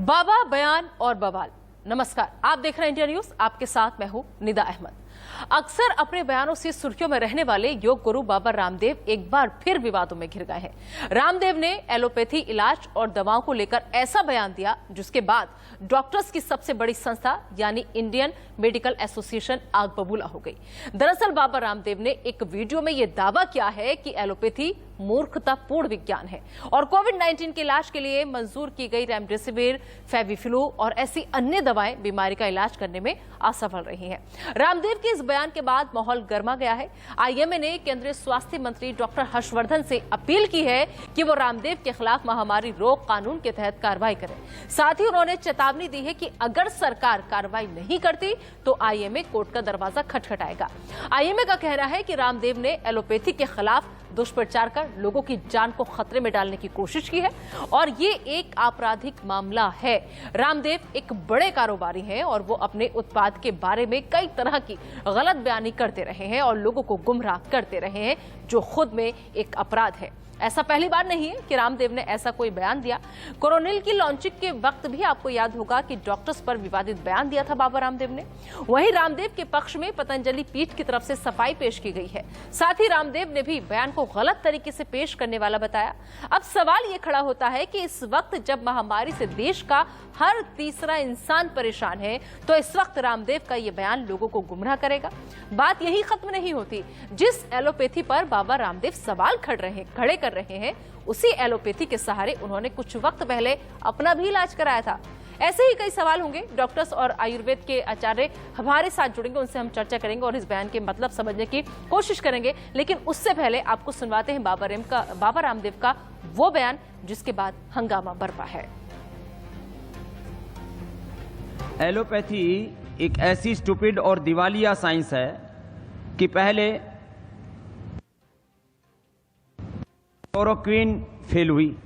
बाबा बयान और बवाल। नमस्कार, आप देख रहे हैं इंडिया न्यूज। आपके साथ मैं हूं निदा अहमद। अक्सर अपने बयानों से सुर्खियों में रहने वाले योग गुरु बाबा रामदेव एक बार फिर विवादों में घिर गए हैं। रामदेव ने एलोपैथी इलाज और दवाओं को लेकर ऐसा बयान दिया जिसके बाद डॉक्टर्स की सबसे बड़ी संस्था यानी इंडियन मेडिकल एसोसिएशन आग बबूला हो गई। दरअसल बाबा रामदेव ने एक वीडियो में यह दावा किया है कि एलोपैथी मूर्खतापूर्ण विज्ञान है और कोविड-19 के इलाज के लिए मंजूर की गई रेमडेसिविर, फेविफ्लू और ऐसी अन्य दवाएं बीमारी का इलाज करने में असफल रही हैं। रामदेव के इस बयान के बाद माहौल गर्मा गया है। आईएमए ने केंद्रीय स्वास्थ्य मंत्री डॉक्टर हर्षवर्धन से अपील की है कि वो रामदेव के खिलाफ महामारी रोक कानून के तहत कार्रवाई करें। साथ ही उन्होंने चेतावनी दी है कि अगर सरकार कार्रवाई नहीं करती तो आईएमए कोर्ट का दरवाजा खटखटाएगा। आईएमए का कहना है कि रामदेव ने एलोपैथी के खिलाफ दुष्प्रचार कर लोगों की जान को खतरे में डालने की कोशिश की है और ये एक आपराधिक मामला है। रामदेव एक बड़े कारोबारी हैं और वो अपने उत्पाद के बारे में कई तरह की गलत बयानी करते रहे हैं और लोगों को गुमराह करते रहे हैं, जो खुद में एक अपराध है। ऐसा पहली बार नहीं है कि रामदेव ने ऐसा कोई बयान दिया। कोरोनिल की लॉन्चिंग के वक्त भी आपको याद होगा कि डॉक्टर्स पर विवादित बयान दिया था बाबा रामदेव ने। वहीं रामदेव के पक्ष में पतंजलि पीठ की तरफ से सफाई पेश की गई है। साथ ही रामदेव ने भी बयान को गलत तरीके से पेश करने वाला बताया। अब सवाल ये खड़ा होता है कि इस वक्त जब महामारी से देश का हर तीसरा इंसान परेशान है तो इस वक्त रामदेव का ये बयान लोगों को गुमराह करेगा। बात यही खत्म नहीं होती। जिस एलोपैथी पर बाबा रामदेव सवाल खड़े कर रहे हैं उसी एलोपैथी के सहारे उन्होंने कुछ वक्त पहले अपना भी इलाज कराया था। ऐसे ही कई सवाल होंगे। डॉक्टर्स और आयुर्वेद के आचार्य हमारे साथ जुड़ेंगे, उनसे हम चर्चा करेंगे और इस बयान के मतलब समझने की कोशिश करेंगे। लेकिन उससे पहले आपको सुनवाते हैं बाबा रामदेव का वो बयान जिसके बाद हंगामा बरपा है। एलोपैथी एक ऐसी स्टूपिड और दिवालिया साइंस है कि पहले क्लोरोक्विन फेल हुई,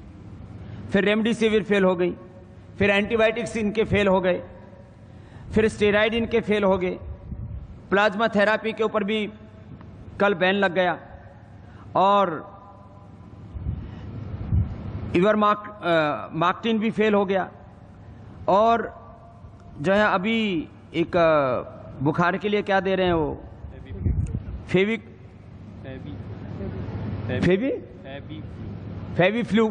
फिर रेमडेसिविर फेल हो गई, फिर एंटीबायोटिक्स इनके फेल हो गए, फिर स्टेरॉइड इनके फेल हो गए, प्लाज्मा थेरापी के ऊपर भी कल बैन लग गया और इवरमाक्टिन भी फेल हो गया और जो है अभी एक बुखार के लिए क्या दे रहे हैं वो फेविफ्लू,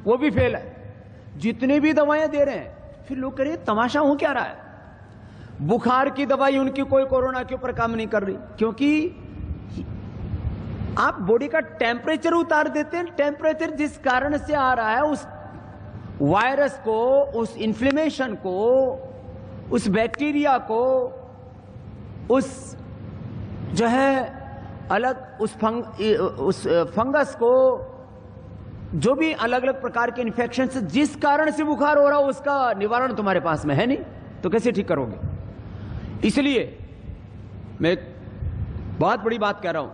वो भी फेल है। जितने भी दवाएं दे रहे हैं, फिर लोग कह रहे हैं तमाशा हो क्या रहा है। बुखार की दवाई उनकी कोई कोरोना के ऊपर काम नहीं कर रही, क्योंकि आप बॉडी का टेम्परेचर उतार देते हैं। टेम्परेचर जिस कारण से आ रहा है, उस वायरस को, उस इन्फ्लेमेशन को, उस बैक्टीरिया को, उस जो है अलग उस फंगस को, जो भी अलग अलग प्रकार के इन्फेक्शन से जिस कारण से बुखार हो रहा हो, उसका निवारण तुम्हारे पास में है नहीं, तो कैसे ठीक करोगे। इसलिए मैं एक बहुत बड़ी बात कह रहा हूं।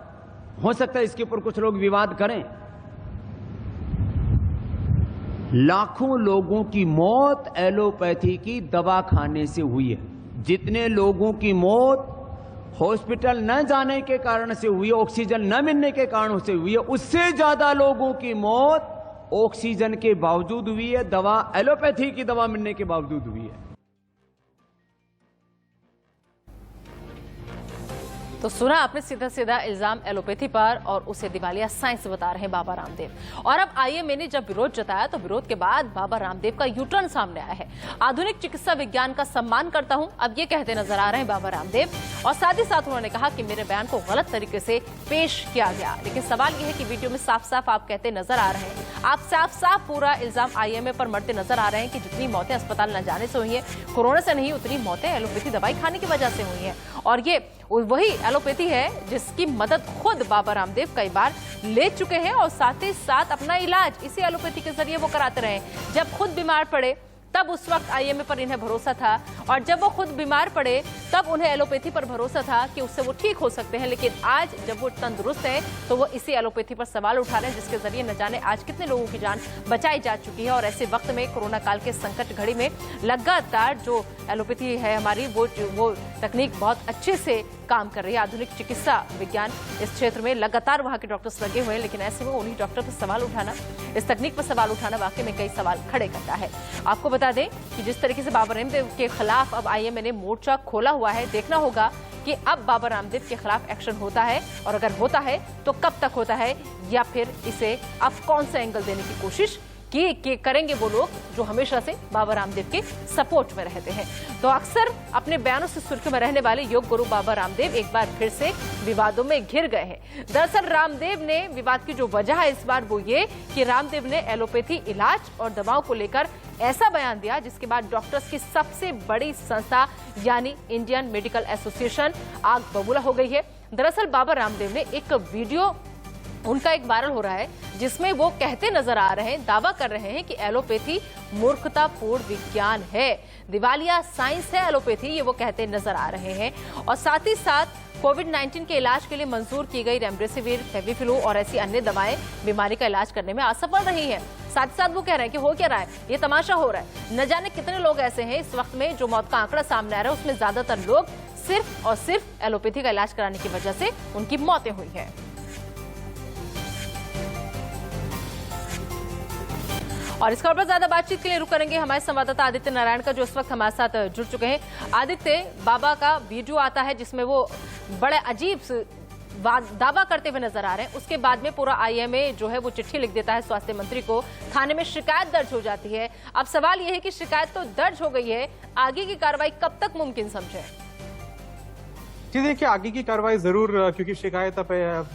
हो सकता है इसके ऊपर कुछ लोग विवाद करें। लाखों लोगों की मौत एलोपैथी की दवा खाने से हुई है। जितने लोगों की मौत हॉस्पिटल न जाने के कारण से हुई है, ऑक्सीजन न मिलने के कारण से हुई है, उससे ज्यादा लोगों की मौत ऑक्सीजन के बावजूद हुई है, दवा एलोपैथी की दवा मिलने के बावजूद हुई है। तो सुना आपने सीधा सीधा इल्जाम एलोपैथी पर और उसे दिवालिया साइंस बता रहे हैं बाबा रामदेव। और अब आईएमए ने जब विरोध जताया तो विरोध के बाद बाबा रामदेव का यूटर्न सामने आया है। आधुनिक चिकित्सा विज्ञान का सम्मान करता हूं, अब ये कहते नजर आ रहे हैं बाबा रामदेव। और साथ ही साथ उन्होंने कहा कि मेरे बयान को गलत तरीके से पेश किया गया। लेकिन सवाल यह है कि वीडियो में साफ साफ आप कहते नजर आ रहे हैं, आप साफ साफ पूरा इल्जाम आईएमए पर मरते नजर आ रहे हैं कि जितनी मौतें अस्पताल न जाने से हुई है, कोरोना से नहीं, उतनी मौतें एलोपैथी दवाई खाने की वजह से हुई है। और ये वही एलोपैथी है जिसकी मदद खुद बाबा रामदेव कई बार ले चुके हैं और साथ ही साथ अपना इलाज इसी एलोपैथी के जरिए वो कराते रहे। जब खुद बीमार पड़े तब उस वक्त आईएमए पर इन्हें भरोसा था और जब वो खुद बीमार पड़े तब उन्हें एलोपैथी पर भरोसा था कि उससे वो ठीक हो सकते हैं। लेकिन आज जब वो तंदुरुस्त है तो वो इसी एलोपैथी पर सवाल उठा रहे हैं जिसके जरिए न जाने आज कितने लोगों की जान बचाई जा चुकी है। और ऐसे वक्त में कोरोना काल के संकट घड़ी में लगातार जो एलोपैथी है हमारी वो तकनीक बहुत अच्छे से काम कर रही है। आधुनिक चिकित्सा विज्ञान इस क्षेत्र में लगातार वहां के डॉक्टर्स लगे हुए हैं, लेकिन ऐसे में उन्हीं डॉक्टर पर सवाल उठाना, इस तकनीक पर सवाल उठाना वाकई में कई सवाल खड़े करता है। आपको बता दें कि जिस तरीके से बाबा रामदेव के खिलाफ अब आईएमए ने मोर्चा खोला हुआ है, देखना होगा कि अब बाबा रामदेव के खिलाफ एक्शन होता है, और अगर होता है तो कब तक होता है, या फिर इसे अब कौन सा एंगल देने की कोशिश कि करेंगे वो लोग जो हमेशा से बाबा रामदेव के सपोर्ट में रहते हैं। तो अक्सर अपने बयानों से सुर्खियों में रहने वाले योग गुरु बाबा रामदेव एक बार फिर से विवादों में घिर गए हैं। दरअसल रामदेव ने विवाद की जो वजह है इस बार वो ये कि रामदेव ने एलोपैथी इलाज और दवाओं को लेकर ऐसा बयान दिया जिसके बाद डॉक्टर्स की सबसे बड़ी संस्था यानी इंडियन मेडिकल एसोसिएशन आग बबूला हो गई है। दरअसल बाबा रामदेव ने एक वीडियो उनका एक वायरल हो रहा है जिसमें वो कहते नजर आ रहे हैं, दावा कर रहे हैं कि एलोपैथी मूर्खतापूर्ण विज्ञान है, दिवालिया साइंस है एलोपैथी, ये वो कहते नजर आ रहे हैं। और साथ ही साथ कोविड-19 के इलाज के लिए मंजूर की गई रेमडेसिविर, फेविफ्लू और ऐसी अन्य दवाएं बीमारी का इलाज करने में असफल रही हैं। साथ ही साथ वो कह रहे हैं कि हो क्या रहा है, ये तमाशा हो रहा है। न जाने कितने लोग ऐसे हैं इस वक्त में जो मौत का आंकड़ा सामने आ रहा है, उसमें ज्यादातर लोग सिर्फ और सिर्फ एलोपैथी का इलाज कराने की वजह से उनकी मौतें हुई हैं। और इस खबर पर ज्यादा बातचीत के लिए रुक करेंगे हमारे संवाददाता आदित्य नारायण का, जो इस वक्त हमारे साथ जुड़ चुके हैं। आदित्य, बाबा का वीडियो आता है जिसमें वो बड़े अजीब दावा करते हुए नजर आ रहे हैं, उसके बाद में पूरा आईएमए जो है वो चिट्ठी लिख देता है स्वास्थ्य मंत्री को, थाने में शिकायत दर्ज हो जाती है। अब सवाल यह है कि शिकायत तो दर्ज हो गई है, आगे की कार्रवाई कब तक मुमकिन समझे? जी देखिए, आगे की कार्रवाई जरूर, क्योंकि शिकायत अब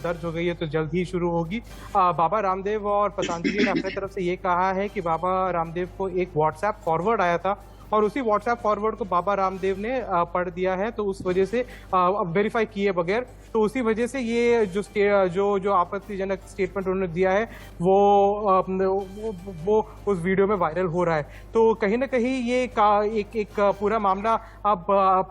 दर्ज हो गई है तो जल्द ही शुरू होगी। बाबा रामदेव और पतंजलि ने अपने तरफ से ये कहा है कि बाबा रामदेव को एक व्हाट्सएप फॉरवर्ड आया था और उसी व्हाट्सएप फॉरवर्ड को बाबा रामदेव ने पढ़ दिया है, तो उस वजह से वेरीफाई किए बगैर, तो उसी वजह से ये जो आपत्तिजनक स्टेटमेंट उन्होंने दिया है वो उस वीडियो में वायरल हो रहा है। तो कहीं ना कहीं ये एक पूरा मामला अब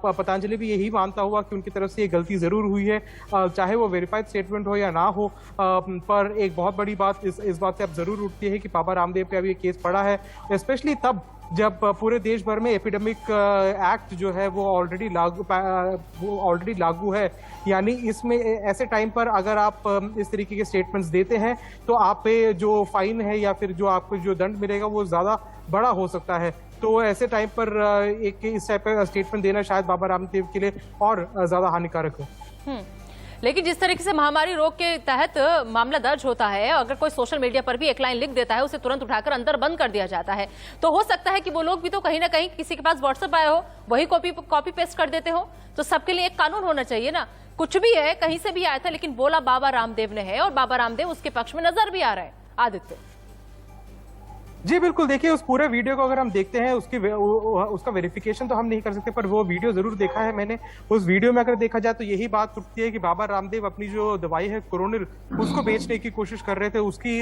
पतंजलि भी यही मानता हुआ कि उनकी तरफ से ये गलती जरूर हुई है, चाहे वो वेरीफाइड स्टेटमेंट हो या ना हो। पर एक बहुत बड़ी बात इस बात से अब जरूर उठती है कि बाबा रामदेव पे अभी ये केस पड़ा है, स्पेशली तब जब पूरे देश भर में एपिडेमिक एक्ट जो है वो ऑलरेडी लागू है। यानी इसमें ऐसे टाइम पर अगर आप इस तरीके के स्टेटमेंट्स देते हैं तो आप पे जो फाइन है या फिर जो आपको जो दंड मिलेगा वो ज्यादा बड़ा हो सकता है। तो ऐसे टाइम पर एक इस टाइप का स्टेटमेंट देना शायद बाबा रामदेव के लिए और ज्यादा हानिकारक हो। लेकिन जिस तरीके से महामारी रोग के तहत मामला दर्ज होता है, अगर कोई सोशल मीडिया पर भी एक लाइन लिख देता है, उसे तुरंत उठाकर अंदर बंद कर दिया जाता है। तो हो सकता है कि वो लोग भी तो कहीं ना कहीं किसी के पास व्हाट्सएप आया हो, वही कॉपी पेस्ट कर देते हो। तो सबके लिए एक कानून होना चाहिए ना, कुछ भी है कहीं से भी आया था लेकिन बोला बाबा रामदेव ने है और बाबा रामदेव उसके पक्ष में नजर भी आ रहा है। आदित्य जी बिल्कुल, देखिए उस पूरे वीडियो को अगर हम देखते हैं उसका वेरिफिकेशन तो हम नहीं कर सकते, पर वो वीडियो जरूर देखा है मैंने। उस वीडियो में अगर देखा जाए तो यही बात उठती है कि बाबा रामदेव अपनी जो दवाई है कोरोनिल उसको बेचने की कोशिश कर रहे थे, उसके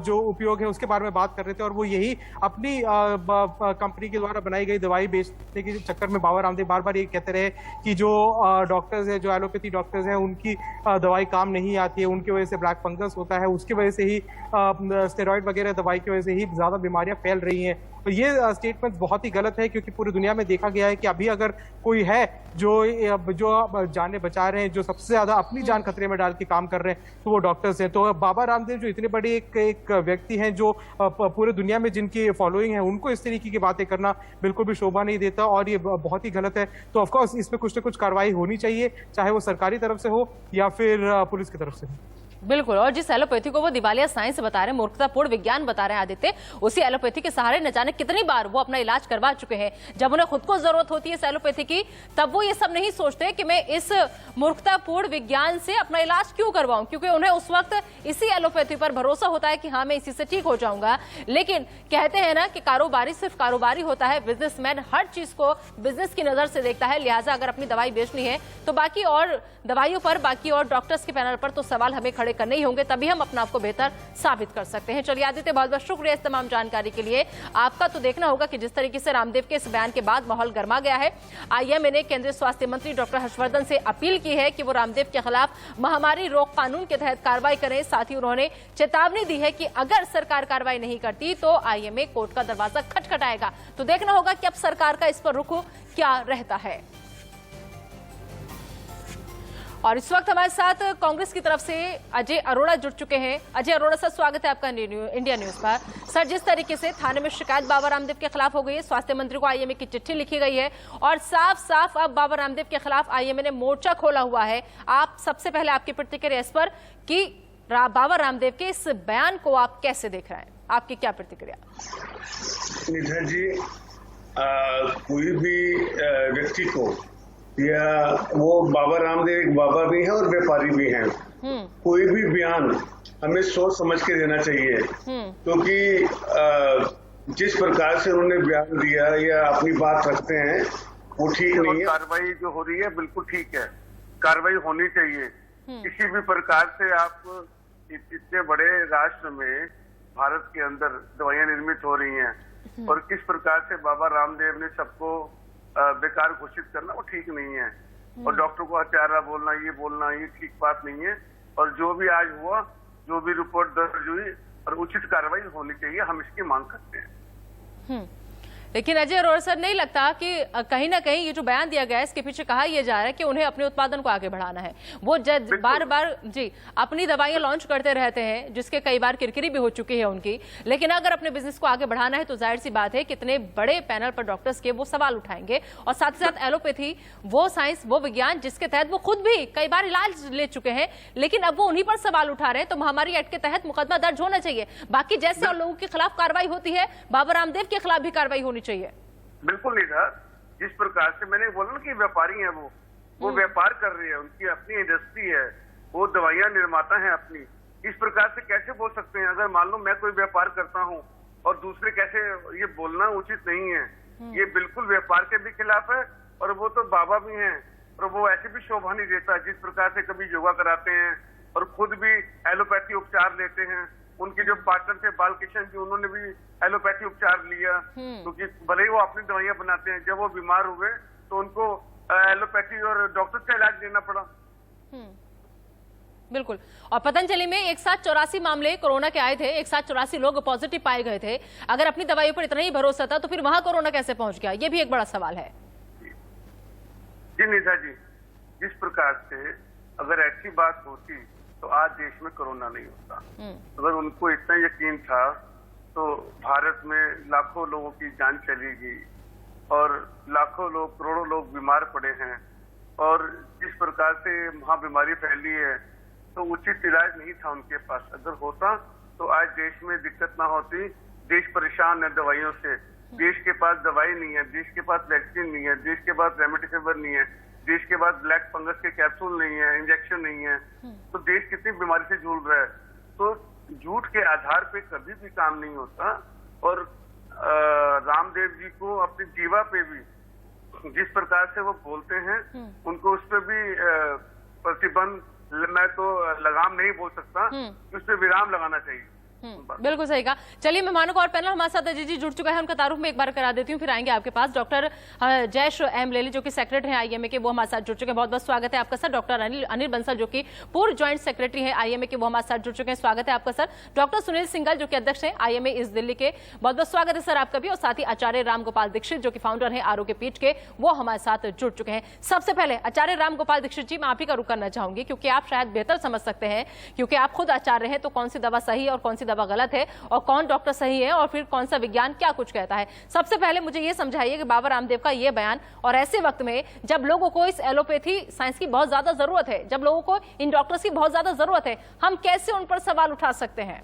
जो उपयोग है उसके बारे में बात कर रहे थे, और वो यही अपनी कंपनी के द्वारा बनाई गई दवाई बेचने के चक्कर में बाबा रामदेव बार बार ये कहते रहे कि जो डॉक्टर्स है, जो एलोपैथी डॉक्टर्स है, उनकी दवाई काम नहीं आती है, उनकी वजह से ब्लैक फंगस होता है, उसकी वजह से ही स्टेरॉइड दवाई की वजह से ही ज्यादा बीमारियां फैल रही हैं। तो ये स्टेटमेंट बहुत ही गलत है, क्योंकि पूरी दुनिया में देखा गया है कि अभी अगर कोई है जो जाने बचा रहे हैं, जो सबसे ज्यादा अपनी जान खतरे में डाल के काम कर रहे हैं, तो वो डॉक्टर्स हैं। तो बाबा रामदेव जो इतने बड़े एक व्यक्ति हैं, जो पूरे दुनिया में जिनकी फॉलोइंग है, उनको इस तरीके की बातें करना बिल्कुल भी शोभा नहीं देता और ये बहुत ही गलत है। तो ऑफकोर्स इस पर कुछ न कुछ कार्रवाई होनी चाहिए, चाहे वो सरकारी तरफ से हो या फिर पुलिस की तरफ से हो। बिल्कुल, और जिस एलोपैथी को वो दिवालिया साइंस बता रहे हैं, मूर्खतापूर्ण विज्ञान बता रहे हैं आदित्य, उसी एलोपैथी के सहारे न जाने कितनी बार वो अपना इलाज करवा चुके हैं। जब उन्हें खुद को जरूरत होती है इस एलोपैथी की, तब वो ये सब नहीं सोचते कि मैं इस मूर्खतापूर्ण विज्ञान से अपना इलाज क्यों करवाऊं, क्योंकि उन्हें उस वक्त इसी एलोपैथी पर भरोसा होता है कि हाँ मैं इसी से ठीक हो जाऊंगा। लेकिन कहते हैं ना कि कारोबारी सिर्फ कारोबारी होता है, बिजनेसमैन हर चीज को बिजनेस की नजर से देखता है। लिहाजा अगर अपनी दवाई बेचनी है तो बाकी और दवाइयों पर, बाकी और डॉक्टर्स के पैनल पर तो सवाल हमें खड़े करने ही होंगे, तभी हम अपना आपको बेहतर साबित कर सकते हैं। चलिए आदित्य, बहुत बहुत शुक्रिया इस तमाम जानकारी के लिए। आपका तो देखना होगा कि जिस तरीके से रामदेव के इस बयान के बाद माहौल गर्मा गया है, आईएमए ने केंद्रीय स्वास्थ्य मंत्री डॉक्टर हर्षवर्धन से अपील की है कि वो रामदेव के खिलाफ महामारी रोग कानून के तहत कार्रवाई करें। साथ ही उन्होंने चेतावनी दी है कि अगर सरकार कार्रवाई नहीं करती तो आईएमए कोर्ट का दरवाजा खटखटाएगा। तो देखना होगा कि अब सरकार का इस पर रुख क्या रहता है। और इस वक्त हमारे साथ कांग्रेस की तरफ से अजय अरोड़ा जुड़ चुके हैं। अजय अरोड़ा सर, स्वागत है आपका इंडिया न्यूज पर। सर, जिस तरीके से थाने में शिकायत बाबा रामदेव के खिलाफ हो गई है, स्वास्थ्य मंत्री को आईएमए की चिट्ठी लिखी गई है और साफ साफ अब बाबा रामदेव के खिलाफ आईएमए ने मोर्चा खोला हुआ है। आप सबसे पहले आपकी प्रतिक्रिया इस पर कि बाबा रामदेव के इस बयान को आप कैसे देख रहे हैं, आपकी क्या प्रतिक्रिया? निधन जी, कोई भी व्यक्ति को या वो बाबा रामदेव एक बाबा भी हैं और व्यापारी भी हैं, कोई भी बयान हमें सोच समझ के देना चाहिए, क्योंकि जिस प्रकार से उन्होंने बयान दिया या अपनी बात रखते हैं वो ठीक नहीं है। कार्रवाई जो हो रही है बिल्कुल ठीक है, कार्रवाई होनी चाहिए। किसी भी प्रकार से आप इतने बड़े राष्ट्र में भारत के अंदर दवाइयां निर्मित हो रही हैं और किस प्रकार से बाबा रामदेव ने सबको बेकार घोषित करना वो ठीक नहीं है। और डॉक्टर को हत्यारा बोलना, ये ठीक बात नहीं है। और जो भी आज हुआ, जो भी रिपोर्ट दर्ज हुई और उचित कार्रवाई होनी चाहिए, हम इसकी मांग करते हैं। लेकिन अजय अरोड़ा सर, नहीं लगता कि कहीं ना कहीं ये जो बयान दिया गया है इसके पीछे कहा यह जा रहा है कि उन्हें अपने उत्पादन को आगे बढ़ाना है? वो बार बार जी अपनी दवाइयां लॉन्च करते रहते हैं, जिसके कई बार किरकिरी भी हो चुकी है उनकी, लेकिन अगर अपने बिजनेस को आगे बढ़ाना है तो जाहिर सी बात है कितने बड़े पैनल पर डॉक्टर्स के वो सवाल उठाएंगे। और साथ ही साथ एलोपैथी, वो साइंस, वो विज्ञान जिसके तहत वो खुद भी कई बार इलाज ले चुके हैं, लेकिन अब वो उन्हीं पर सवाल उठा रहे हैं। तो महामारी एक्ट के तहत मुकदमा दर्ज होना चाहिए। बाकी जैसे और लोगों के खिलाफ कार्रवाई होती है, बाबा रामदेव के खिलाफ भी कार्रवाई होनी चाहिए। बिल्कुल नहीं था। जिस प्रकार से मैंने बोला ना कि व्यापारी हैं, वो व्यापार कर रहे हैं, उनकी अपनी इंडस्ट्री है, वो दवाइयां निर्माता हैं अपनी। इस प्रकार से कैसे बोल सकते हैं? अगर मान लो मैं कोई व्यापार करता हूं और दूसरे कैसे, ये बोलना उचित नहीं है। ये बिल्कुल व्यापार के भी खिलाफ है और वो तो बाबा भी हैं और वो ऐसे भी शोभा नहीं देता। जिस प्रकार से कभी योगा कराते हैं और खुद भी एलोपैथी उपचार लेते हैं। उनके जो पार्टनर थे बालकिशन जी, उन्होंने भी एलोपैथी उपचार लिया, क्योंकि भले ही वो अपनी दवाइयां बनाते हैं। जब वो बीमार हुए तो उनको एलोपैथी और डॉक्टर का इलाज लेना पड़ा। बिल्कुल। और पतंजलि में एक साथ 84 मामले कोरोना के आए थे, एक साथ 84 लोग पॉजिटिव पाए गए थे। अगर अपनी दवाइयों पर इतना ही भरोसा था तो फिर वहां कोरोना कैसे पहुंच गया? ये भी एक बड़ा सवाल है। जी निधा जी, जिस प्रकार से अगर ऐसी बात होती तो आज देश में कोरोना नहीं होता। अगर उनको इतना यकीन था तो भारत में लाखों लोगों की जान चली गई और लाखों लोग, करोड़ों लोग बीमार पड़े हैं। और जिस प्रकार से महाबीमारी फैली है तो उचित इलाज नहीं था उनके पास। अगर होता तो आज देश में दिक्कत ना होती। देश परेशान है दवाइयों से, देश के पास दवाई नहीं है, देश के पास वैक्सीन नहीं है, देश के पास रेमडेसिविर नहीं है, देश के पास ब्लैक फंगस के कैप्सूल नहीं है, इंजेक्शन नहीं है। तो देश कितनी बीमारी से जूझ रहा है। तो झूठ के आधार पे कभी भी काम नहीं होता। और रामदेव जी को अपनी जीवा पे भी जिस प्रकार से वो बोलते हैं, उनको उस पर भी प्रतिबंध, मैं तो लगाम नहीं बोल सकता, उस पर विराम लगाना चाहिए। बिल्कुल सही कहा। चलिए मेहमानों को और पैनल हमारे साथ अजय जी जुड़ चुका है, उनका तारुफ में एक बार करा देती हूँ, फिर आएंगे आपके पास। डॉक्टर जयेश एम लेली जो कि सेक्रेटरी हैं आईएमए के, वो हमारे साथ जुड़ चुके हैं। बहुत बहुत स्वागत है आपका सर। डॉक्टर अनिल बंसल जो कि पूर्व ज्वाइंट सेक्रेटरी हैं आईएमए के, वो हमारे साथ जुड़ चुके हैं। स्वागत है आपका सर। डॉक्टर सुनील सिंघल जो कि अध्यक्ष हैं आईएमए इस दिल्ली के, बहुत बहुत स्वागत है सर आपका भी। और साथ ही आचार्य राम गोपाल दीक्षित जो कि फाउंडर है आरोग्य पीठ के, वो हमारे साथ जुड़ चुके हैं। सबसे पहले आचार्य राम गोपाल दीक्षित जी, मैं आप ही का रुख करना चाहूंगी क्योंकि आप शायद बेहतर समझ सकते हैं, क्योंकि आप खुद आचार्य हैं, तो कौन सी दवा सही है और कौन सी दवा गलत है और कौन डॉक्टर सही है और फिर कौन सा विज्ञान क्या कुछ कहता है। सबसे पहले मुझे ये समझाइए कि बाबा रामदेव का ये बयान, और ऐसे वक्त में जब लोगों को इस एलोपैथी साइंस की बहुत ज्यादा जरूरत है, जब लोगों को इन डॉक्टर्स की बहुत ज्यादा जरूरत है, हम कैसे उन पर सवाल उठा सकते हैं?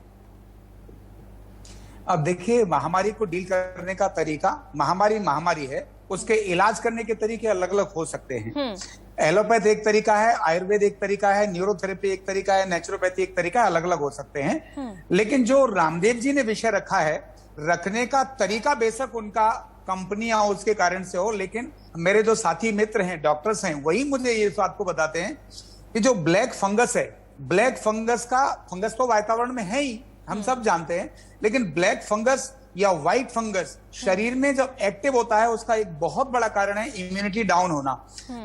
अब देखिए, महामारी को डील करने का तरीका, महामारी है, उसके इलाज करने के तरीके अलग अलग हो सकते हैं। एलोपैथ एक तरीका है, आयुर्वेद एक तरीका है, न्यूरोथेरेपी एक तरीका है, नेचुरोपैथी एक तरीका है, अलग अलग हो सकते हैं। लेकिन जो रामदेव जी ने विषय रखा है, रखने का तरीका बेशक उनका कंपनी या उसके कारण से हो, लेकिन मेरे जो साथी मित्र हैं, डॉक्टर्स हैं, वही मुझे ये बात को बताते हैं कि जो ब्लैक फंगस है, ब्लैक फंगस तो वातावरण में है ही, हम सब जानते हैं, लेकिन ब्लैक फंगस या व्हाइट फंगस शरीर में जब एक्टिव होता है, उसका एक बहुत बड़ा कारण है इम्यूनिटी डाउन होना।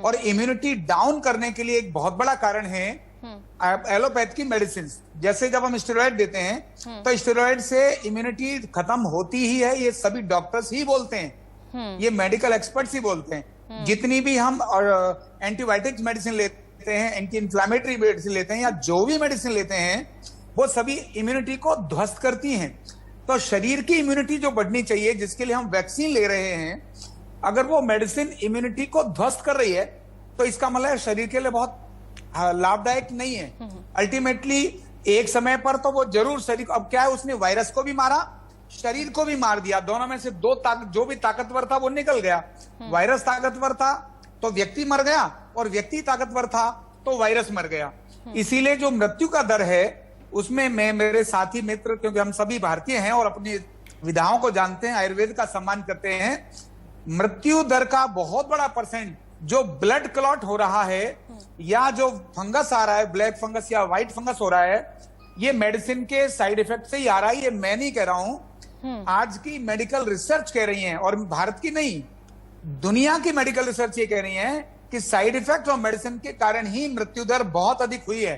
और इम्यूनिटी डाउन करने के लिए एक बहुत बड़ा कारण है एलोपैथ की मेडिसिन। जैसे जब हम स्टेरॉइड देते हैं तो स्टेरॉइड से इम्यूनिटी खत्म होती ही है, ये सभी डॉक्टर्स ही बोलते हैं, ये मेडिकल एक्सपर्ट्स ही बोलते हैं। जितनी भी हम एंटीबायोटिक मेडिसिन लेते लेते हैं, एंटी इन्फ्लामेटरी मेडिसिन लेते हैं, या जो भी मेडिसिन लेते हैं वो सभी इम्यूनिटी को ध्वस्त करती हैं। तो शरीर की इम्यूनिटी जो बढ़नी चाहिए, जिसके लिए हम वैक्सीन ले रहे हैं, अगर वो मेडिसिन इम्यूनिटी को ध्वस्त कर रही है तो इसका मतलब शरीर के लिए बहुत लाभदायक नहीं है। अल्टीमेटली एक समय पर तो वो जरूर शरीर को, अब क्या है, उसने वायरस को भी मारा, शरीर को भी मार दिया। दोनों में से जो भी ताकतवर था वो निकल गया। वायरस ताकतवर था तो व्यक्ति मर गया, और व्यक्ति ताकतवर था तो वायरस मर गया। इसीलिए जो मृत्यु का दर है उसमें मैं, मेरे साथी मित्र, क्योंकि हम सभी भारतीय हैं और अपनी विधाओं को जानते हैं, आयुर्वेद का सम्मान करते हैं, मृत्यु दर का बहुत बड़ा परसेंट जो ब्लड क्लॉट हो रहा है या जो फंगस आ रहा है, ब्लैक फंगस या व्हाइट फंगस हो रहा है, ये मेडिसिन के साइड इफेक्ट से ही आ रहा है। ये मैं नहीं कह रहा हूं, आज की मेडिकल रिसर्च कह रही है, और भारत की नहीं, दुनिया की मेडिकल रिसर्च ये कह रही है कि साइड इफेक्ट और मेडिसिन के कारण ही मृत्यु दर बहुत अधिक हुई है।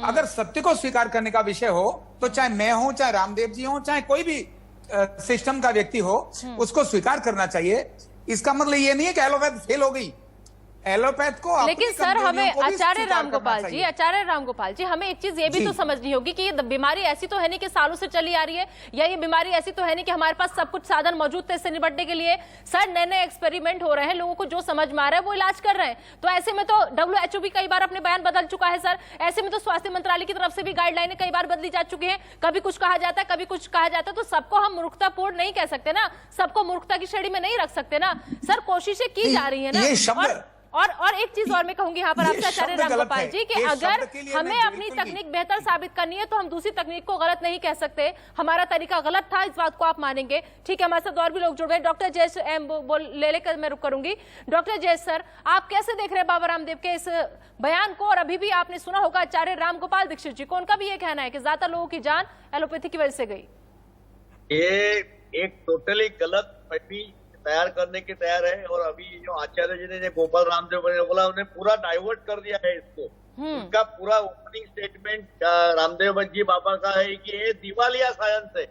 अगर सत्य को स्वीकार करने का विषय हो तो चाहे मैं हूं, चाहे रामदेव जी हो, चाहे कोई भी सिस्टम का व्यक्ति हो, उसको स्वीकार करना चाहिए। इसका मतलब ये नहीं है कि एलोपैथ फेल हो गई। एलोपैथ को, लेकिन सर हमें आचार्य रामगोपाल जी हमें एक चीज ये भी तो समझनी होगी कि ये बीमारी ऐसी तो है नहीं कि सालों से चली आ रही है, या ये बीमारी ऐसी तो है नहीं कि हमारे पास सब कुछ साधन मौजूद थे इससे निपटने के लिए। सर नए नए एक्सपेरिमेंट हो रहे हैं, लोगों को जो समझ में आ रहा है वो इलाज कर रहे हैं। तो ऐसे में तो WHO भी कई बार अपने बयान बदल चुका है सर। ऐसे में तो स्वास्थ्य मंत्रालय की तरफ से भी गाइडलाइनें कई बार बदली जा चुकी है, कभी कुछ कहा जाता है, कभी कुछ कहा जाता है। तो सबको हम मूर्खतापूर्ण नहीं कह सकते ना, सबको मूर्खता की श्रेणी में नहीं रख सकते ना सर। कोशिशें की जा रही है ना। और एक चीज और मैं कहूंगी यहाँ पर आपसे आचार्य रामगोपाल जी कि अगर हमें अपनी तकनीक बेहतर साबित करनी है तो हम दूसरी तकनीक को गलत नहीं कह सकते। हमारा तरीका गलत था, इस बात को आप मानेंगे, ठीक है। हमारे साथ और भी लोग जुड़ गए। डॉक्टर जयेश ले लेकर मैं रुक करूंगी। डॉक्टर जयेश सर, आप कैसे देख रहे हैं बाबा रामदेव के इस बयान को? और अभी भी आपने सुना होगा आचार्य रामगोपाल दीक्षित जी को, उनका भी ये कहना है कि ज्यादा लोगों की जान एलोपैथी की वजह से गई। ये एक टोटली गलत फैक्ट्री तैयार करने के तैयार है। और अभी जो आचार्य जी ने जो गोपाल रामदेव ने बोला, उन्हें पूरा डाइवर्ट कर दिया है इसको। उनका पूरा ओपनिंग स्टेटमेंट रामदेव जी बाबा का है कि ये दिवालिया साइंस है,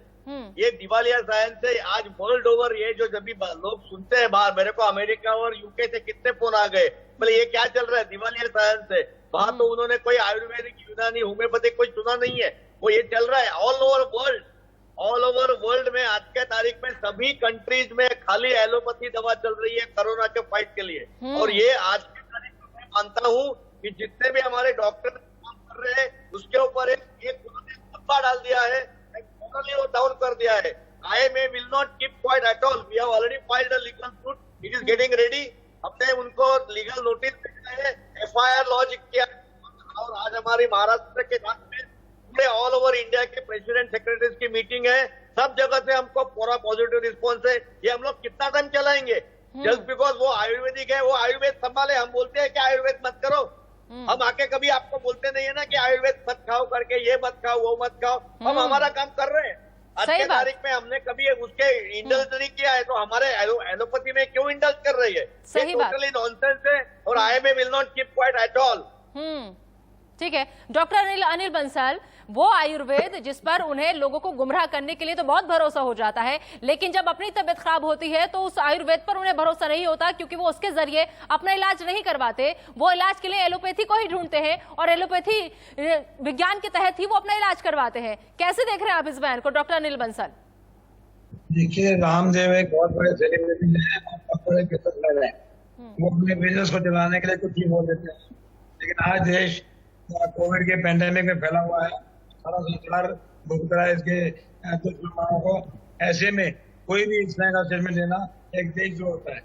ये दिवालिया साइंस है। आज वर्ल्ड ओवर ये जो जब भी लोग सुनते हैं बाहर, मेरे को अमेरिका और यूके से कितने फोन आ गए, बोले ये क्या चल रहा है, दिवालिया साइंस है। वहां तो उन्होंने कोई आयुर्वेदिक, यूनानी, होम्योपैथिक कोई सुना नहीं है, वो ये चल रहा है ऑल ओवर वर्ल्ड में। आज के तारीख में सभी कंट्रीज में खाली एलोपैथी दवा चल रही है कोरोना के फाइट के लिए। और ये आज के तारीख में मैं मानता हूँ कि जितने भी हमारे डॉक्टर काम कर रहे हैं उसके ऊपर एक धब्बा डाल दिया है, डाउन कर दिया है। IMA will not keep quiet at all. We have already filed a legal suit, it is getting ready. हमने उनको लीगल नोटिस भेजा है, FIR लॉन्च किया। और आज हमारी महाराष्ट्र के साथ में ऑल ओवर इंडिया के प्रेसिडेंट सेक्रेटरीज की मीटिंग है, सब जगह से हमको पूरा पॉजिटिव रिस्पॉन्स है। ये हम लोग कितना टाइम चलाएंगे? जस्ट बिकॉज वो आयुर्वेदिक है, वो आयुर्वेद संभाले। हम बोलते हैं कि आयुर्वेद मत करो, हम आके कभी आपको बोलते नहीं है ना कि आयुर्वेद मत खाओ करके, ये मत खाओ, वो मत खाओ। हम हमारा काम कर रहे हैं। आज के तारीख में हमने कभी उसके इंडल्ज नहीं किया है, तो हमारे एलोपैथी में क्यों इंडल्ज कर रही है? टोटली नॉनसेंस है। और IMA will not keep quiet at all. ठीक है। डॉक्टर अनिल बंसल, वो आयुर्वेद जिस पर उन्हें लोगों को गुमराह करने के लिए तो बहुत भरोसा हो जाता है, लेकिन जब अपनी तबीयत खराब होती है तो उस आयुर्वेद पर उन्हें भरोसा नहीं होता, क्योंकि वो उसके जरिए अपना इलाज नहीं करवाते। वो इलाज के लिए एलोपैथी को ही ढूंढते हैं और एलोपैथी विज्ञान के तहत ही वो अपना इलाज करवाते हैं। कैसे देख रहे हैं आप इस बयान को, डॉक्टर अनिल बंसल? देखिए, रामदेव एक बहुत बड़े सेलिब्रिटी है, बड़े बिजनेसमैन है। वो अपने बिजनेस को चलाने के लिए कुछ ही बोल देते हैं, लेकिन आज देश कोविड के पैंडेमिक में फैला हुआ है, सारा संसार भुगत रहा है इसके दुष्प्रभावों को। ऐसे में कोई भी इस तरह का स्टेटमेंट देना एक देश जो होता है।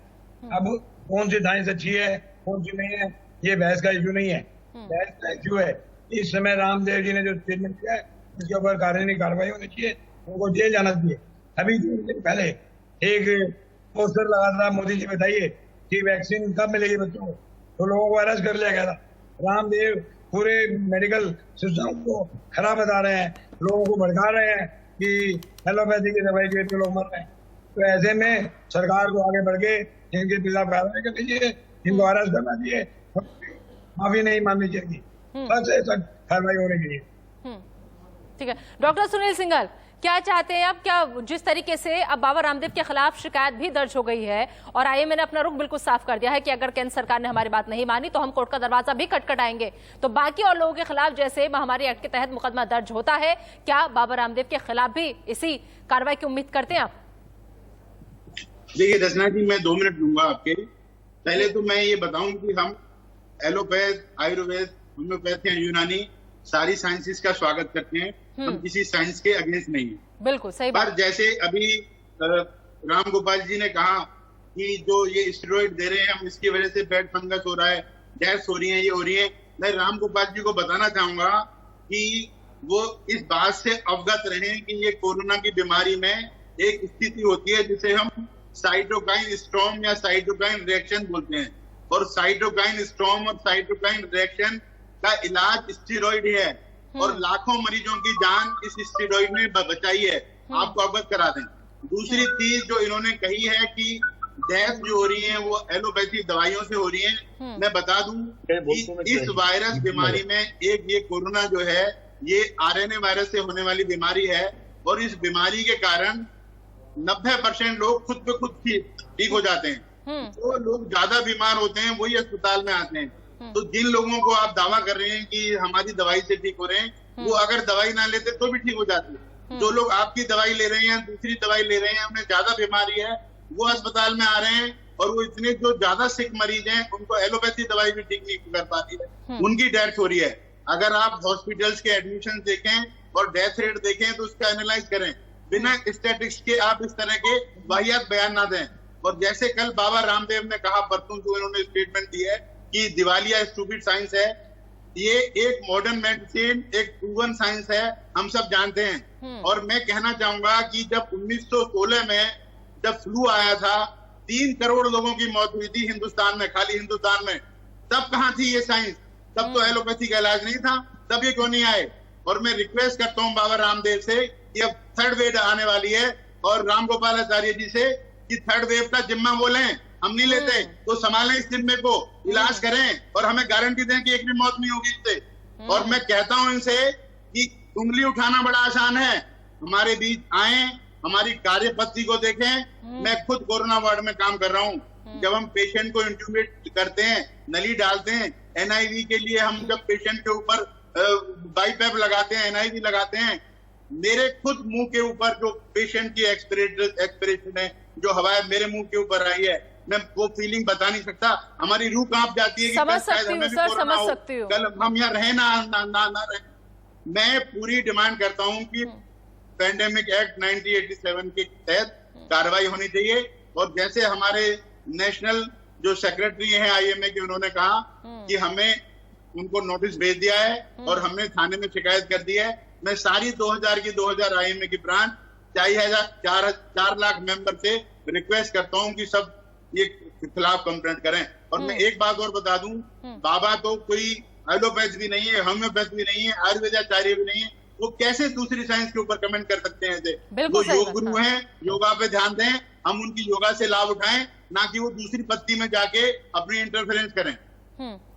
अब कौन सी साइंस अच्छी है, कौन सी नहीं है, ये बहस का इशू नहीं है। बहस का इशू है इस समय रामदेव जी ने जो स्टेटमेंट किया है उसके ऊपर कानूनी कार्रवाई होनी चाहिए, उनको जेल जाना चाहिए। अभी 2 दिन पहले एक पोस्टर लगा था, मोदी जी बताइए कि वैक्सीन कब मिलेगी बच्चों को, तो लोगों को अरेस्ट कर लिया गया था। रामदेव पूरे मेडिकल सिस्टम को खराब बता रहे हैं, लोगों को भड़का रहे हैं कि एलोपैथी की दवाई के लोग मर रहे हैं। तो ऐसे में सरकार को आगे बढ़ के इनके खिलाफ कार्रवाई कर दीजिए, इनको अरेस्ट करना चाहिए, माफी नहीं माननी चाहिए, सख्त से सख्त कार्रवाई होनी चाहिए। ठीक है। डॉक्टर सुनील सिंघल, क्या चाहते हैं अब? क्या जिस तरीके से अब बाबा रामदेव के खिलाफ शिकायत भी दर्ज हो गई है और आईएमए ने अपना रुख बिल्कुल साफ कर दिया है कि अगर केंद्र सरकार ने हमारी बात नहीं मानी तो हम कोर्ट का दरवाजा भी खटखटाएंगे, तो बाकी और लोगों के खिलाफ जैसे महामारी एक्ट के तहत मुकदमा दर्ज होता है, क्या बाबा रामदेव के खिलाफ भी इसी कार्रवाई की उम्मीद करते हैं आप? देखिए रचना जी, मैं 2 मिनट लूंगा आपके। पहले तो मैं ये बताऊं कि हम एलोपैथ, आयुर्वेद, होम्योपैथी, यूनानी सारी साइंसेस का स्वागत करते हैं। हम किसी साइंस के अगेंस्ट नहीं है। बिल्कुल सही बात। पर जैसे अभी राम गोपाल जी ने कहा कि जो ये स्टेरॉइड दे रहे हैं हम, इसकी वजह से पेट फंगस हो रहा है, गैस हो रही है, ये हो रही है, मैं राम गोपाल जी को बताना चाहूंगा कि वो इस बात से अवगत रहे कि ये कोरोना की बीमारी में एक स्थिति होती है जिसे हम साइटोकाइन स्टॉर्म या साइटोकाइन रिएक्शन बोलते हैं, और साइटोकाइन स्टॉर्म और साइटोकाइन रिएक्शन का इलाज स्टेरॉइड है, और लाखों मरीजों की जान इस स्टेरॉइड ने बचाई है। आपको अवगत करा दें। दूसरी चीज जो इन्होंने कही है कि डेथ जो हो रही है वो एलोपैथी दवाइयों से हो रही है, मैं बता दूं कि इस वायरस बीमारी में एक ये कोरोना जो है ये आरएनए वायरस से होने वाली बीमारी है, और इस बीमारी के कारण 90% लोग खुद पे खुद ठीक हो जाते हैं। जो लोग ज्यादा बीमार होते हैं वही अस्पताल में आते हैं। तो जिन लोगों को आप दावा कर रहे हैं कि हमारी दवाई से ठीक हो रहे हैं, वो अगर दवाई ना लेते तो भी ठीक हो जाते हैं। जो लोग आपकी दवाई ले रहे हैं, दूसरी दवाई ले रहे हैं, उन्हें ज्यादा बीमारी है, वो अस्पताल में आ रहे हैं, और वो इतने जो ज्यादा सिक मरीज हैं उनको एलोपैथी दवाई भी ठीक नहीं कर पाती है, उनकी डेथ हो रही है। अगर आप हॉस्पिटल्स के एडमिशन देखें और डेथ रेट देखें तो उसका एनालाइज करें, बिना स्टैटिस्टिक्स के आप इस तरह के वाहियात बयान ना दें। और जैसे कल बाबा रामदेव ने कहा, परसों जो इन्होंने स्टेटमेंट दी है कि दिवालिया स्टूपिड साइंस है, ये एक मॉडर्न मेडिसिन, एक प्रूवन साइंस है, हम सब जानते हैं। और मैं कहना चाहूंगा कि जब 1916 में जब फ्लू आया था, 3 करोड़ लोगों की मौत हुई थी हिंदुस्तान में, खाली हिंदुस्तान में, तब कहाँ थी ये साइंस? तब तो एलोपैथी का इलाज नहीं था, तब ये क्यों नहीं आए? और मैं रिक्वेस्ट करता हूँ बाबा रामदेव से कि अब 3rd वेव आने वाली है, और राम गोपाल आचार्य जी से कि 3rd वेव का जिम्मा वो लें, हम नहीं लेते, तो संभालें इस जिम्मे को, इलाज करें, और हमें गारंटी दें कि एक भी मौत नहीं होगी इससे। और मैं कहता हूं इनसे कि उंगली उठाना बड़ा आसान है, हमारे बीच आए, हमारी कार्यपद्धति को देखें। मैं खुद कोरोना वार्ड में काम कर रहा हूं। जब हम पेशेंट को इंट्यूबेट करते हैं, नली डालते हैं, एनआईवी के लिए हम जब पेशेंट के ऊपर बाईपैप लगाते हैं, एनआईवी लगाते हैं, मेरे खुद मुंह के ऊपर जो पेशेंट की एक्सपिरेशन है, जो हवा मेरे मुंह के ऊपर आई है, मैं वो फीलिंग बता नहीं सकता। हमारी रूह कांप जाती है कि समझ सकती हूँ सर, समझ सकती हूँ। कल हम यहाँ रहे ना रहे। मैं पूरी डिमांड करता हूँ कि पैंडेमिक एक्ट 1987 के तहत कार्रवाई होनी चाहिए। और जैसे हमारे नेशनल जो सेक्रेटरी हैं आईएमए के, उन्होंने कहा कि हमें उनको नोटिस भेज दिया है और हमने थाने में शिकायत कर दी है। मैं सारी 2000 आईएमए की ब्रांच 4 लाख मेंबर से रिक्वेस्ट करता हूं कि सब ये खिलाफ कंप्लेंट करें। और मैं एक बात और बता दूं, बाबा तो कोई एलोपैथ भी नहीं है, होम्योपैथ भी नहीं है, आयुर्वेदाचार्य भी नहीं है, वो कैसे दूसरी साइंस के ऊपर कमेंट कर सकते हैं? वो योग गुरु हैं, योगा पे ध्यान दें, हम उनकी योगा से लाभ उठाएं, ना कि वो दूसरी पत्ती में जाके अपनी इंटरफेरेंस करें।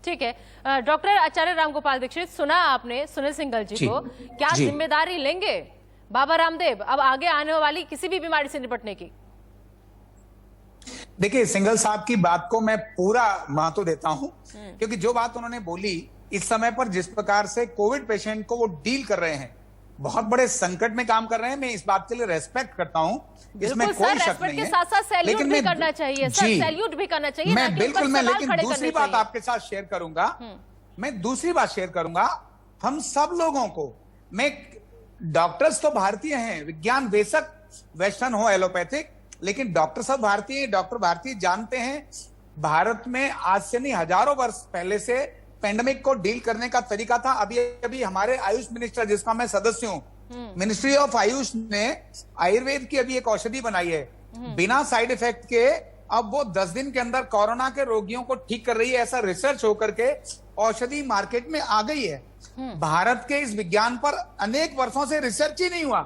ठीक है। डॉक्टर आचार्य रामगोपाल दीक्षित, सुना आपने सुनील सिंघल जी को, क्या जिम्मेदारी लेंगे बाबा रामदेव अब आगे आने वाली किसी भी बीमारी से निपटने की? देखिए, सिंघल साहब की बात को मैं पूरा महत्व देता हूं, क्योंकि जो बात उन्होंने बोली, इस समय पर जिस प्रकार से कोविड पेशेंट को वो डील कर रहे हैं, बहुत बड़े संकट में काम कर रहे हैं। मैं इस बात के लिए रेस्पेक्ट करता हूं, इसमें कोई शक नहीं है। लेकिन मैं करना चाहिए सर, सैल्यूट भी करना चाहिए। मैं बिल्कुल, मैं लेकिन दूसरी बात आपके साथ शेयर करूंगा। मैं दूसरी बात शेयर करूंगा, हम सब लोगों को, मैं डॉक्टर्स तो भारतीय हैं, विज्ञान बेशक वेस्टर्न हो एलोपैथिक, लेकिन डॉक्टर सब भारतीय, डॉक्टर भारतीय जानते हैं भारत में आज से नहीं हजारों वर्ष पहले से पेंडेमिक को डील करने का तरीका था। अभी अभी हमारे आयुष मिनिस्टर, जिसका मैं सदस्य हूं, मिनिस्ट्री ऑफ आयुष ने आयुर्वेद की अभी एक औषधि बनाई है बिना साइड इफेक्ट के। अब वो 10 दिन के अंदर कोरोना के रोगियों को ठीक कर रही है। ऐसा रिसर्च होकर के औषधि मार्केट में आ गई है। भारत के इस विज्ञान पर अनेक वर्षों से रिसर्च ही नहीं हुआ।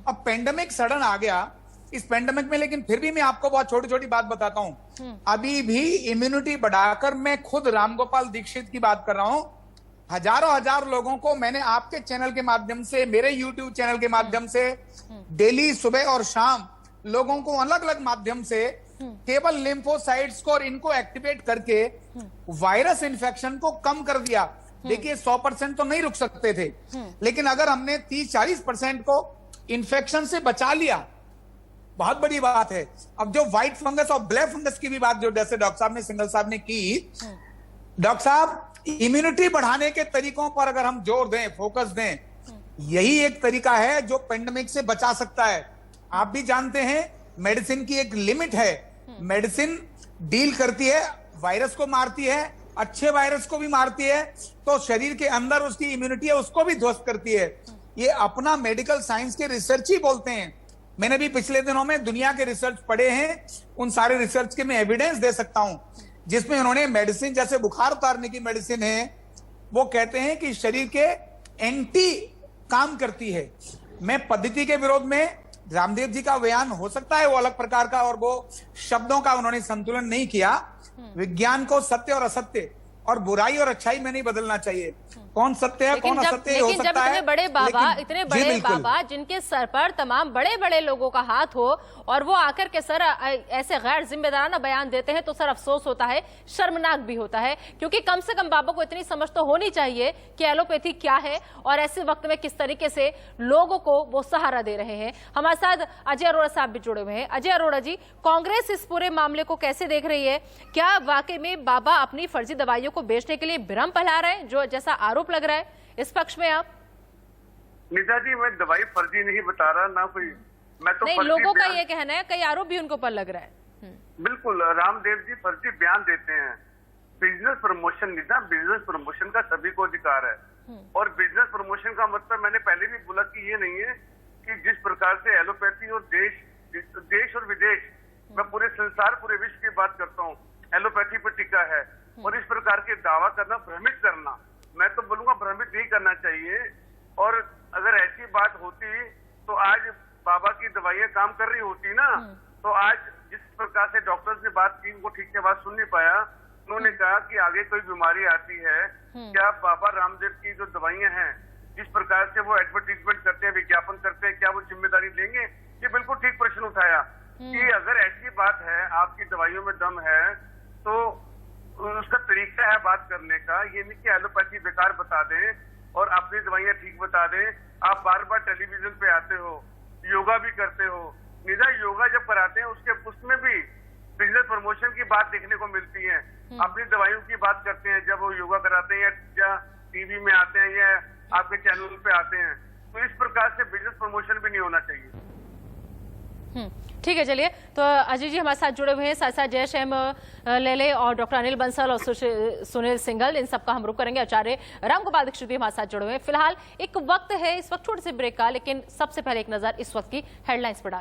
अब पेंडेमिक सडन आ गया इस पेंडेमिक में, लेकिन फिर भी मैं आपको बहुत छोटी छोटी बात बताता हूं। अभी भी इम्यूनिटी बढ़ाकर, मैं खुद रामगोपाल दीक्षित की बात कर रहा हूं, हजारों हजार लोगों को मैंने आपके चैनल के माध्यम से, मेरे यूट्यूब चैनल के माध्यम से डेली सुबह और शाम लोगों को अलग अलग माध्यम से केवल लिम्फोसाइट्स को और इनको एक्टिवेट करके वायरस इन्फेक्शन को कम कर दिया। देखिए 100% तो नहीं रुक सकते थे, लेकिन अगर हमने 30-40% को इन्फेक्शन से बचा लिया, बहुत बड़ी बात है। अब जो व्हाइट फंगस और ब्लैक फंगस की भी बात जो जैसे डॉक्टर साहब ने, सिंघल साहब ने की, डॉक्टर साहब इम्यूनिटी बढ़ाने के तरीकों पर अगर हम जोर दें, फोकस दें, यही एक तरीका है जो पेंडेमिक से बचा सकता है। आप भी जानते हैं मेडिसिन की एक लिमिट है, मेडिसिन डील करती है, वायरस को मारती है, अच्छे वायरस को भी मारती है, तो शरीर के अंदर उसकी इम्यूनिटी है उसको भी ध्वस्त करती है। ये अपना मेडिकल साइंस के रिसर्च ही बोलते हैं। मैंने भी पिछले दिनों में दुनिया के रिसर्च पढ़े हैं, उन सारे रिसर्च के मैं एविडेंस दे सकता हूं, जिसमें उन्होंने मेडिसिन, जैसे बुखार उतारने की मेडिसिन है, वो कहते हैं कि शरीर के एंटी काम करती है। मैं पद्धति के विरोध में, रामदेव जी का बयान हो सकता है वो अलग प्रकार का, और वो शब्दों का उन्होंने संतुलन नहीं किया। विज्ञान को सत्य और असत्य और बुराई और अच्छाई में नहीं बदलना चाहिए। कौन सत्य है कौन असत्य हो सकता है। इतने बड़े बाबा जिनके सर पर तमाम बड़े बड़े लोगों का हाथ हो और वो आकर के सर ऐसे गैर जिम्मेदाराना बयान देते हैं, तो सर अफसोस होता है, शर्मनाक भी होता है, क्योंकि कम से कम बाबा को इतनी समझ तो होनी चाहिए कि एलोपैथी क्या है और ऐसे वक्त में किस तरीके से लोगों को वो सहारा दे रहे हैं। हमारे साथ अजय अरोड़ा साहब भी जुड़े हुए हैं। अजय अरोड़ा जी, कांग्रेस इस पूरे मामले को कैसे देख रही है? क्या वाकई में बाबा अपनी फर्जी दवाइयों को बेचने के लिए भ्रम फैला रहे हैं, जो जैसा आरोप लग रहा है? इस पक्ष में आप? निशा जी, मैं दवाई फर्जी नहीं बता रहा, ना कोई, मैं तो नहीं, लोगों का ये कहना है, कई आरोप भी उनको पर लग रहा है। बिल्कुल, रामदेव जी फर्जी बयान देते हैं। बिजनेस प्रमोशन, निशा, बिजनेस प्रमोशन का सभी को अधिकार है, और बिजनेस प्रमोशन का मतलब मैंने पहले भी बोला कि ये नहीं है कि जिस प्रकार से एलोपैथी और देश और विदेश, मैं पूरे संसार, पूरे विश्व की बात करता हूँ, एलोपैथी पर टिका है, और इस प्रकार के दावा करना, भ्रमित करना, मैं तो बोलूंगा भ्रमित नहीं करना चाहिए। और अगर ऐसी बात होती तो आज बाबा की दवाइयां काम कर रही होती ना, तो आज जिस प्रकार से डॉक्टर्स ने बात की, वो ठीक से बात सुन नहीं पाया। उन्होंने कहा कि आगे कोई बीमारी आती है, क्या बाबा रामदेव की जो दवाइयां हैं, जिस प्रकार से वो एडवर्टीजमेंट करते हैं, विज्ञापन करते हैं, क्या वो जिम्मेदारी लेंगे? ये बिल्कुल ठीक प्रश्न उठाया कि अगर ऐसी बात है, आपकी दवाइयों में दम है, तो उसका तरीका है बात करने का, ये नहीं कि एलोपैथी बेकार बता दें और अपनी दवाइयां ठीक बता दें। आप बार बार टेलीविजन पे आते हो, योगा भी करते हो, निजा योगा जब कराते हैं उसमें भी बिजनेस प्रमोशन की बात देखने को मिलती है। अपनी दवाइयों की बात करते हैं जब वो योगा कराते हैं या टीवी में आते हैं या आपके चैनल पे आते हैं, तो इस प्रकार से बिजनेस प्रमोशन भी नहीं होना चाहिए। ठीक है, चलिए, तो अजय जी हमारे साथ जुड़े हुए हैं, साथ साथ जयश्याम लेले और डॉक्टर अनिल बंसल और सुनील सिंघल, इन सबका हम रुख करेंगे। आचार्य रामगोपाल दीक्षित भी हमारे साथ जुड़े हुए हैं। फिलहाल एक वक्त है इस वक्त छोटे से ब्रेक का, लेकिन सबसे पहले एक नजर इस वक्त की हेडलाइंस पर डालें।